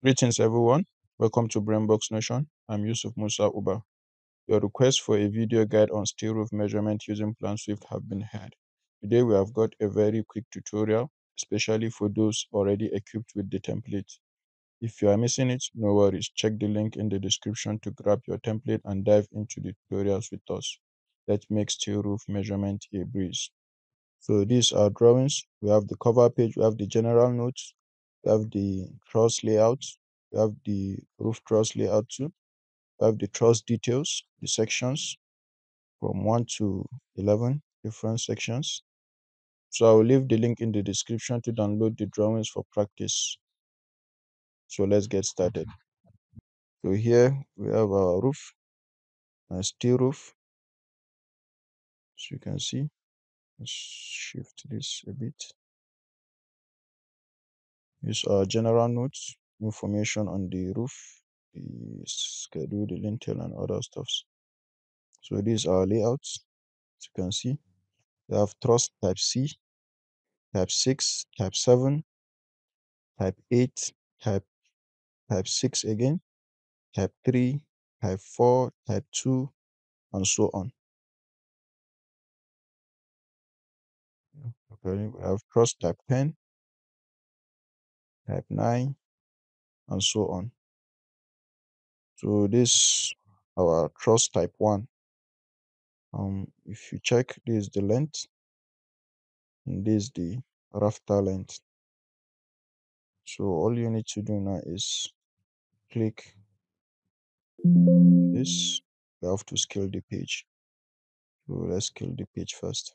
Greetings everyone, welcome to BRAINBOX Notion. I'm Yusuf Musa Uba. Your request for a video guide on steel roof measurement using PlanSwift have been heard. Today we have got a very quick tutorial, especially for those already equipped with the template. If you are missing it, no worries, check the link in the description to grab your template and dive into the tutorials with us. Let's make steel roof measurement a breeze. So these are drawings. We have the cover page, we have the general notes, we have the truss layout, we have the roof truss layout too, we have the truss details, the sections from 1 to 11, different sections. So I will leave the link in the description to download the drawings for practice. So let's get started. So here we have our roof, a steel roof. So you can see, let's shift this a bit. These are general notes, information on the roof, the schedule, the lintel, and other stuffs. So these are layouts. As you can see, we have truss type C, type 6, type 7, type 8, type 6 again, type 3, type 4, type 2, and so on. Okay, we have truss type 10, type 9, and so on. So this our truss type 1. If you check, this is the length, and this is the rafter length. So all you need to do now is click this. You have to scale the page. So let's scale the page first.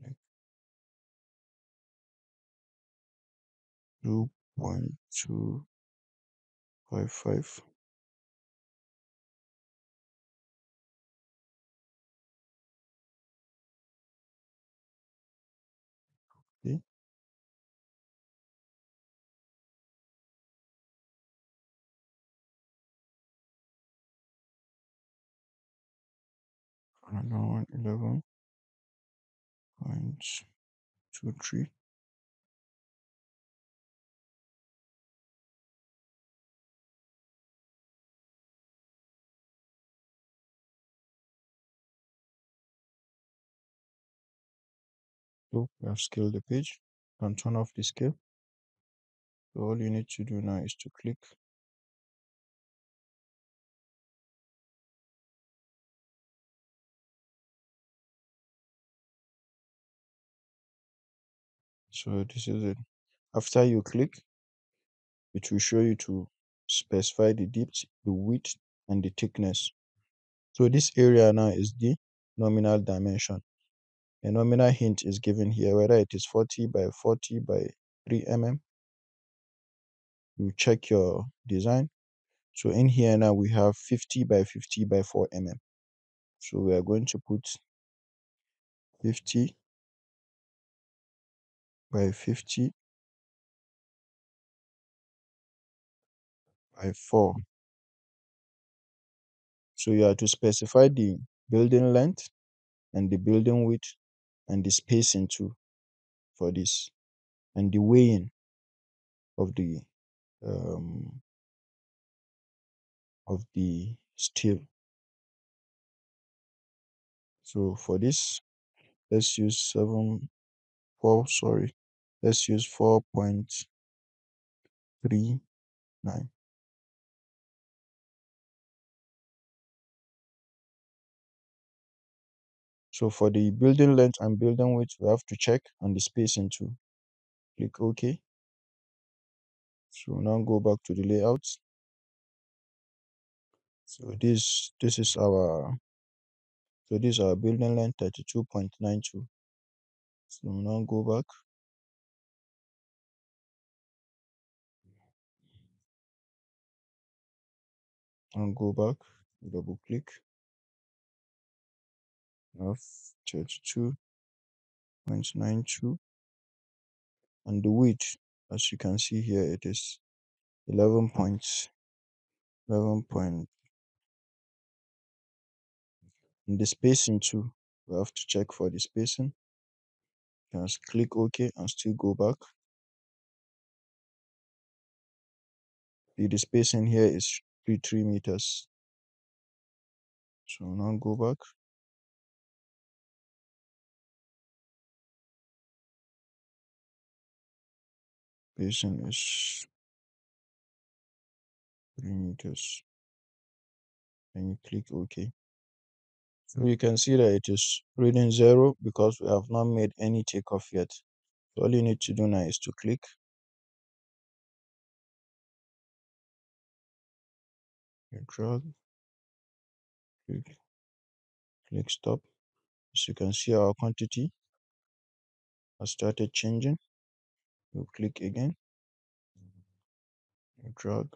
Like 2.255. Okay. Another one, 11.23. So we have scaled the page. And turn off the scale. So all you need to do now is to click. So this is it. After you click, it will show you to specify the depth, the width, and the thickness. So this area now is the nominal dimension. A nominal hint is given here, whether it is 40 by 40 by 3 mm. You check your design. So in here now we have 50 by 50 by 4 mm. So we are going to put 50 by 50 by 4. So you have to specify the building length and the building width and the spacing too for this, and the weighing of um the steel. So for this, let's use 4.39. So for the building length and building width, we have to check on the spacing too. Click OK. So now go back to the layout. So this is our building length 32.92. So now go back and double click. Have 32.92, and the width, as you can see here, it is 11 point. In the spacing too, we have to check for the spacing. Just click OK and still go back. The spacing here is 3 meters. So now go back. Spacing is 3 meters. And you click OK. So you can see that it is reading 0 because we have not made any takeoff yet. So all you need to do now is to click. You drag. Click stop. As you can see, our quantity has started changing. You click again. You drag.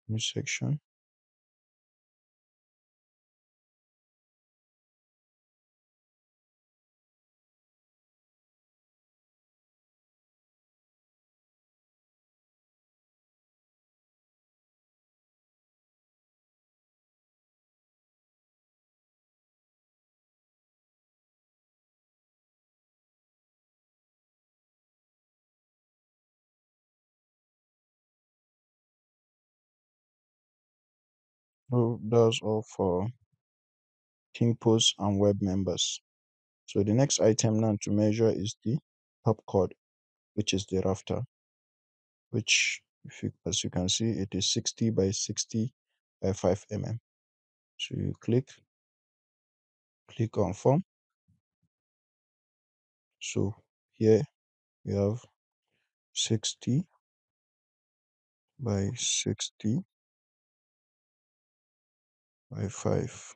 New section. So that's all for team posts and web members. So the next item now to measure is the top chord, which is the rafter, which as you can see, it is 60 by 60 by 5 mm. So you click on form. So here we have 60 by 60 by 5.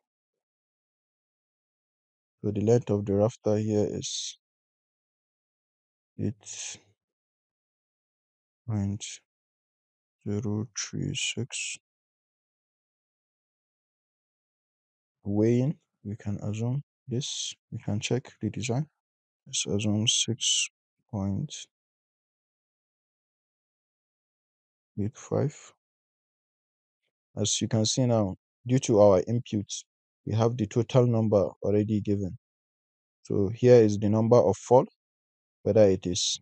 So the length of the rafter here is 8.036. Weighing, we can assume this. We can check the design. Let's assume 6.85. As you can see now, due to our inputs, we have the total number already given. So here is the number of fall, whether it is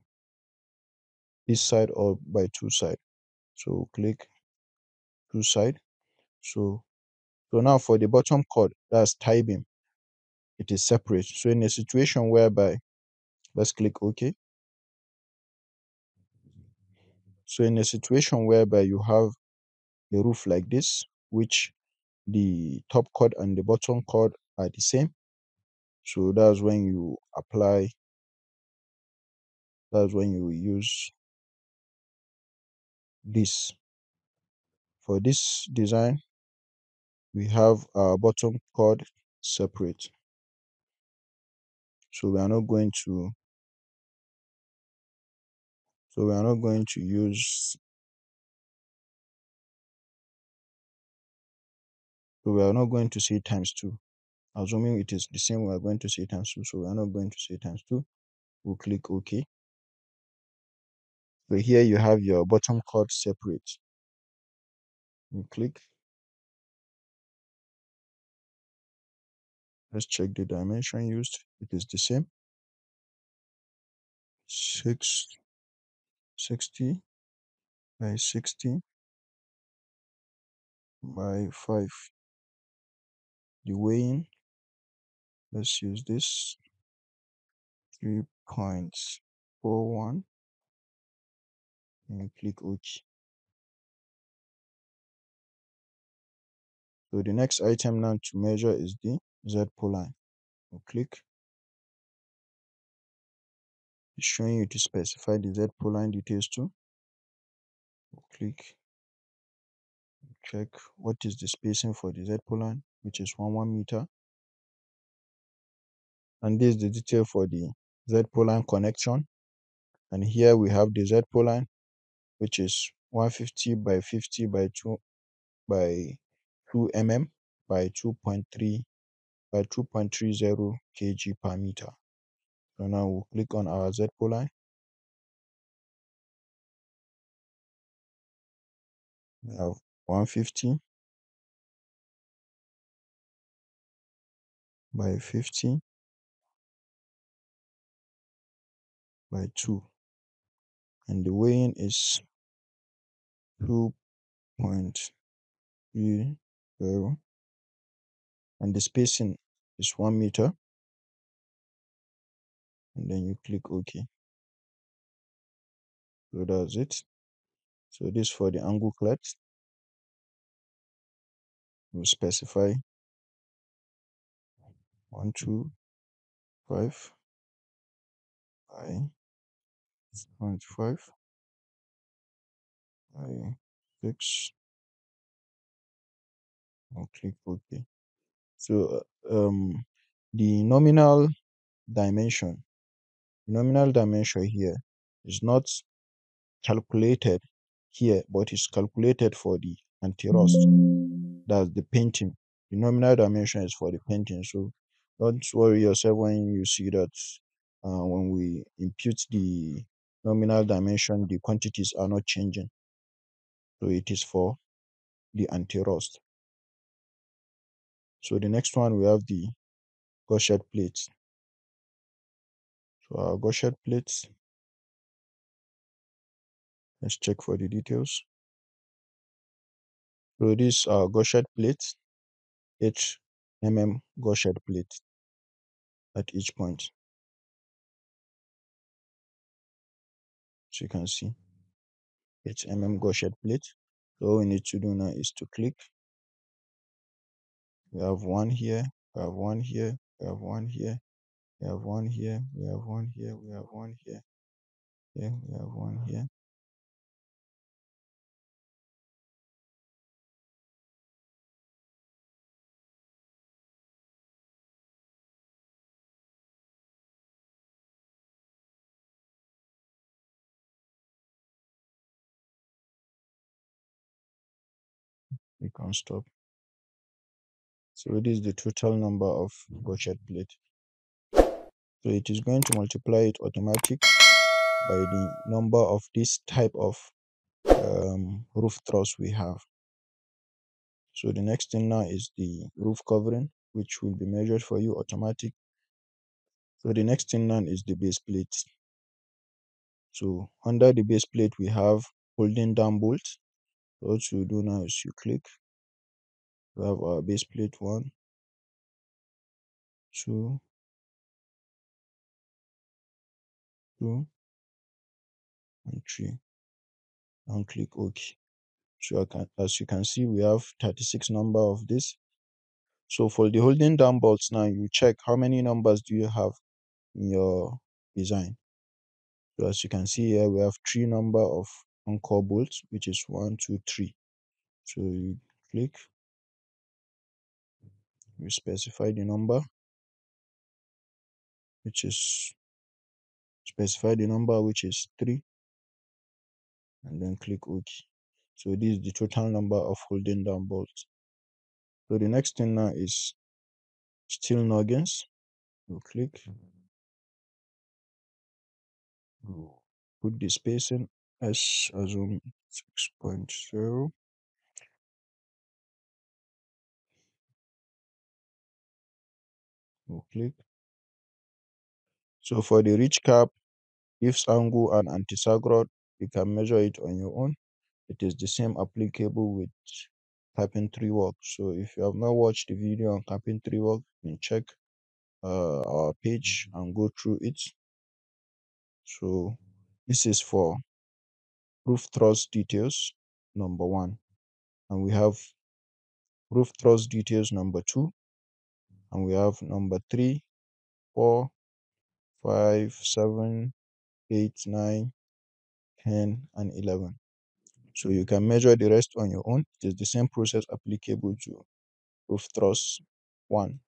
this side or by two side. So click two side. So now for the bottom chord, that's tie beam, it is separate. So in a situation whereby, let's click OK. So in a situation whereby you have a roof like this, which the top chord and the bottom chord are the same, so that's when you use this. For this design, we have our bottom chord separate, so we are not going to use say times 2. Assuming it is the same, we are going to say times 2, so we are not going to say times 2. We'll click OK. So here you have your bottom chord separate. You click. Let's check the dimension used. It is the same. 660 by 60 by 5. The weighing, let's use this, 3.41, and click OK. So the next item now to measure is the Z-pole line. We'll click. It's showing you to specify the Z-pole line details too. We'll click. Check what is the spacing for the Z-pole line, which is 1 meter. And this is the detail for the Z-pole line connection. And here we have the Z-pole line, which is 150 by 50 by 2 by 2 mm by 2.30 kg per meter. So now we'll click on our Z polyline. We have 150 by 50 by 2, and the weighing is 2.30, and the spacing is 1 meter, and then you click OK. So that's it. So this for the angle clad. We'll specify 125 by 0.5 by 6. I'll click OK. So the nominal dimension here is not calculated here, but is calculated for the anti-rust. That's the painting. The nominal dimension is for the painting. So don't worry yourself when you see that when we impute the nominal dimension, the quantities are not changing. So it is for the anti-rust. So the next one, we have the gusset plates. So our gusset plates, let's check for the details. So this gusset plate, 8 mm gusset plate at each point. So you can see 8 mm gusset plate. So all we need to do now is to click. We have one here, we have one here, we have one here, we have one here, we have one here, we have one here, here, we have one here. We can stop. So it is the total number of gusset plate. So it is going to multiply it automatic by the number of this type of roof truss we have. So the next thing now is the roof covering, which will be measured for you automatic. So the next thing now is the base plate. So under the base plate, we have holding down bolts. So what you do now is you click. We have our base plate 1, 2, 2, and 3, and click OK. So as you can see, we have 36 number of this. So for the holding down bolts now, you check how many numbers do you have in your design. So as you can see here, we have 3 number of anchor bolts, which is 1, 2, 3. So you click, you specify the number, which is 3, and then click OK. So this is the total number of holding down bolts. So the next thing now is steel noggins. You click, you put the spacing as assume 6.0. You click. So for the ridge cap, ifs angle and anti-sag rod, you can measure it on your own. It is the same applicable with carpentry work. So if you have not watched the video on carpentry work, you can check our page and go through it. So this is for roof truss details number 1, and we have roof truss details number 2, and we have number 3, 4, 5, 7, 8, 9, 10, and 11. So you can measure the rest on your own. It is the same process applicable to roof truss 1.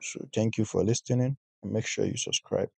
So thank you for listening, and make sure you subscribe.